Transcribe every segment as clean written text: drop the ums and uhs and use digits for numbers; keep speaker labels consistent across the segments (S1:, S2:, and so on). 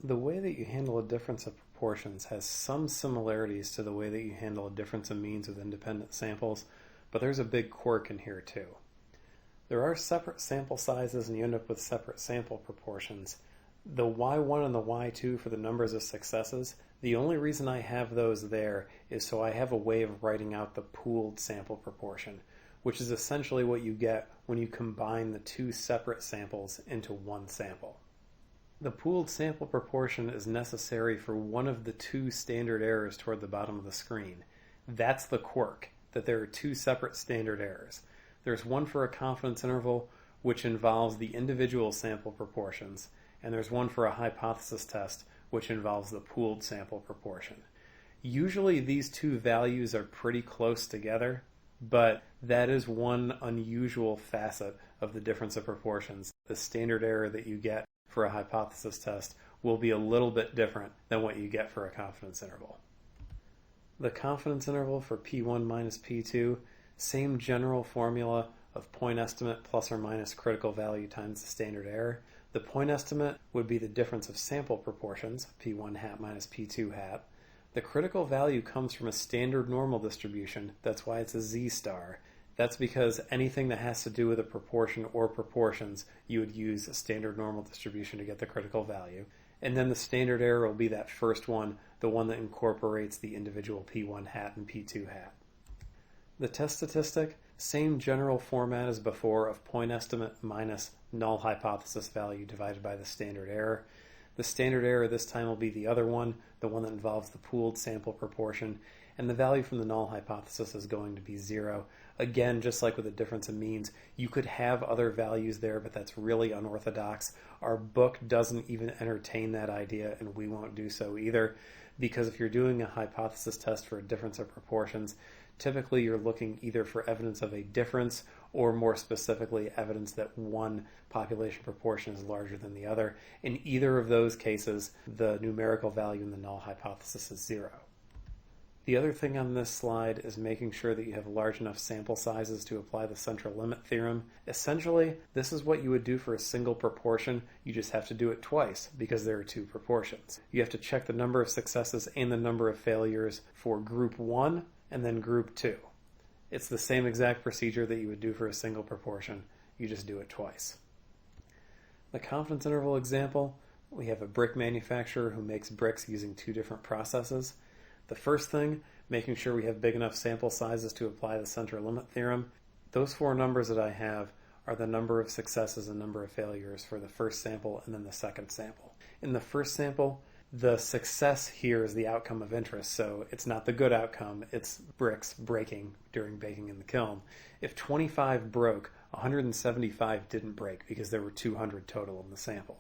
S1: The way that you handle a difference of proportions has some similarities to the way that you handle a difference of means with independent samples, but there's a big quirk in here too. There are separate sample sizes and you end up with separate sample proportions. The y1 and the y2 for the numbers of successes, the only reason I have those there is so I have a way of writing out the pooled sample proportion, which is essentially what you get when you combine the two separate samples into one sample. The pooled sample proportion is necessary for one of the two standard errors toward the bottom of the screen. That's the quirk, that there are two separate standard errors. There's one for a confidence interval, which involves the individual sample proportions, and there's one for a hypothesis test, which involves the pooled sample proportion. Usually these two values are pretty close together, but that is one unusual facet of the difference of proportions. The standard error that you get for a hypothesis test will be a little bit different than what you get for a confidence interval. The confidence interval for P1 minus P2, same general formula of point estimate plus or minus critical value times the standard error. The point estimate would be the difference of sample proportions, P1 hat minus P2 hat. The critical value comes from a standard normal distribution, that's why it's a Z star. That's because anything that has to do with a proportion or proportions, you would use a standard normal distribution to get the critical value. And then the standard error will be that first one, the one that incorporates the individual P1 hat and P2 hat. The test statistic, same general format as before of point estimate minus null hypothesis value divided by the standard error. The standard error this time will be the other one, the one that involves the pooled sample proportion, and the value from the null hypothesis is going to be 0. Again, just like with the difference of means, you could have other values there, but that's really unorthodox. Our book doesn't even entertain that idea, and we won't do so either, because if you're doing a hypothesis test for a difference of proportions, typically you're looking either for evidence of a difference or more specifically evidence that one population proportion is larger than the other. In either of those cases, the numerical value in the null hypothesis is 0. The other thing on this slide is making sure that you have large enough sample sizes to apply the central limit theorem. Essentially, this is what you would do for a single proportion. You just have to do it twice because there are two proportions. You have to check the number of successes and the number of failures for group 1 and then group 2. It's the same exact procedure that you would do for a single proportion. You just do it twice. The confidence interval example, we have a brick manufacturer who makes bricks using two different processes. The first thing, making sure we have big enough sample sizes to apply the central limit theorem. Those four numbers that I have are the number of successes and number of failures for the first sample and then the second sample. In the first sample, the success here is the outcome of interest, so it's not the good outcome, it's bricks breaking during baking in the kiln. If 25 broke, 175 didn't break because there were 200 total in the sample.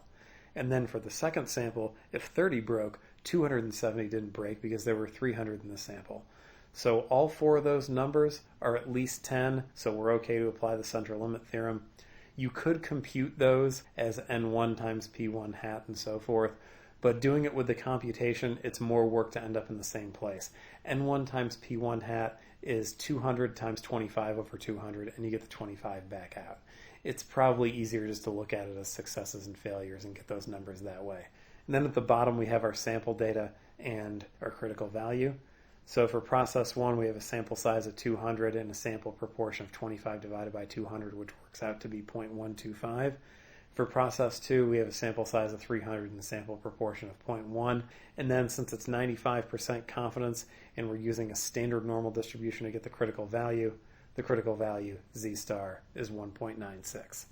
S1: And then for the second sample, if 30 broke, 270 didn't break because there were 300 in the sample. So all four of those numbers are at least 10, so we're okay to apply the central limit theorem. You could compute those as n1 times p1 hat and so forth, but doing it with the computation, it's more work to end up in the same place. n1 times p1 hat is 200 times 25 over 200, and you get the 25 back out. It's probably easier just to look at it as successes and failures and get those numbers that way. And then at the bottom we have our sample data and our critical value. So for process 1 we have a sample size of 200 and a sample proportion of 25 divided by 200, which works out to be 0.125. For process 2 we have a sample size of 300 and a sample proportion of 0.1. And then since it's 95% confidence and we're using a standard normal distribution to get the critical value Z star is 1.96.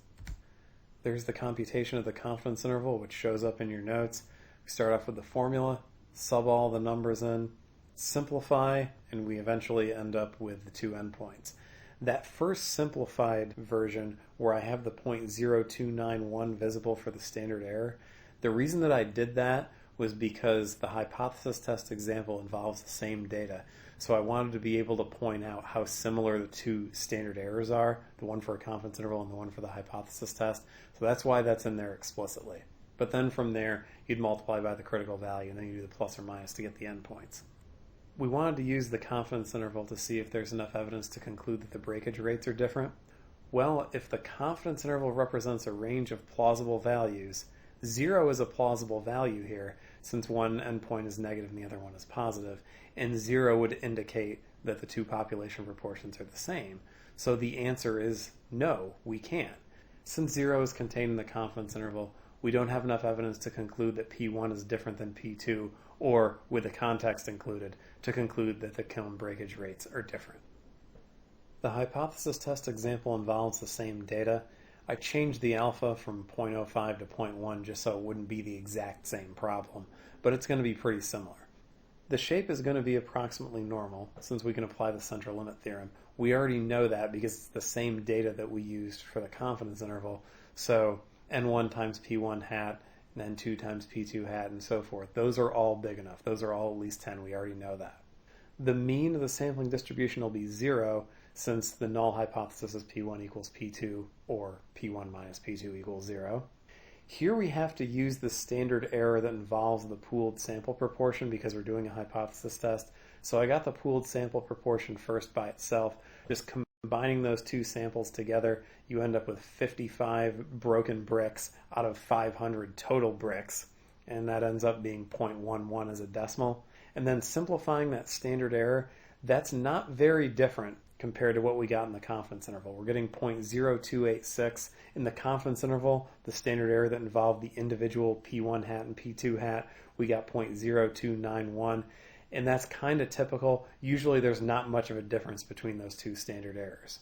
S1: There's the computation of the confidence interval, which shows up in your notes. We start off with the formula, sub all the numbers in, simplify, and we eventually end up with the two endpoints. That first simplified version, where I have the 0.0291 visible for the standard error, the reason that I did that was because the hypothesis test example involves the same data. So I wanted to be able to point out how similar the two standard errors are, the one for a confidence interval and the one for the hypothesis test. So that's why that's in there explicitly. But then from there, you'd multiply by the critical value, and then you do the plus or minus to get the endpoints. We wanted to use the confidence interval to see if there's enough evidence to conclude that the breakage rates are different. Well, if the confidence interval represents a range of plausible values, 0 is a plausible value here, since one endpoint is negative and the other one is positive, and 0 would indicate that the two population proportions are the same. So the answer is no, we can't. Since 0 is contained in the confidence interval, we don't have enough evidence to conclude that P1 is different than P2, or, with the context included, to conclude that the kiln breakage rates are different. The hypothesis test example involves the same data. I changed the alpha from 0.05 to 0.1 just so it wouldn't be the exact same problem, but it's going to be pretty similar. The shape is going to be approximately normal, since we can apply the central limit theorem. We already know that because it's the same data that we used for the confidence interval, so n1 times p1 hat, and n2 times p2 hat, and so forth. Those are all big enough. Those are all at least 10. We already know that. The mean of the sampling distribution will be 0, since the null hypothesis is p1 equals p2, or p1 minus p2 equals 0. Here we have to use the standard error that involves the pooled sample proportion because we're doing a hypothesis test. So I got the pooled sample proportion first by itself. Just combining those two samples together, you end up with 55 broken bricks out of 500 total bricks, and that ends up being 0.11 as a decimal. And then simplifying that standard error, that's not very different compared to what we got in the confidence interval. We're getting 0.0286. In the confidence interval, the standard error that involved the individual P1 hat and P2 hat, we got 0.0291. And that's kind of typical. Usually there's not much of a difference between those two standard errors.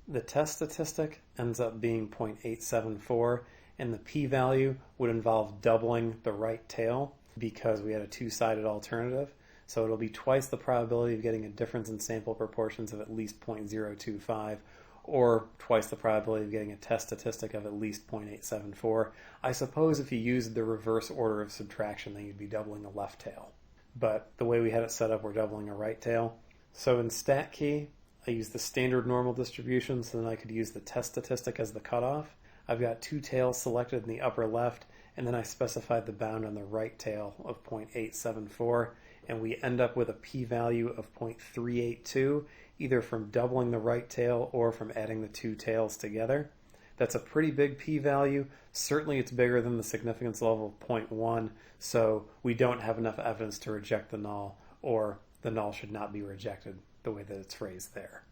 S1: The test statistic ends up being 0.874, and the p-value would involve doubling the right tail because we had a two-sided alternative. So it'll be twice the probability of getting a difference in sample proportions of at least 0.025, or twice the probability of getting a test statistic of at least 0.874. I suppose if you used the reverse order of subtraction, then you'd be doubling the left tail. But the way we had it set up, we're doubling a right tail. So in StatKey, I used the standard normal distribution, so then I could use the test statistic as the cutoff. I've got two tails selected in the upper left, and then I specified the bound on the right tail of 0.874. And we end up with a p-value of 0.382, either from doubling the right tail or from adding the two tails together. That's a pretty big p-value. Certainly it's bigger than the significance level of 0.1, so we don't have enough evidence to reject the null, or the null should not be rejected the way that it's phrased there.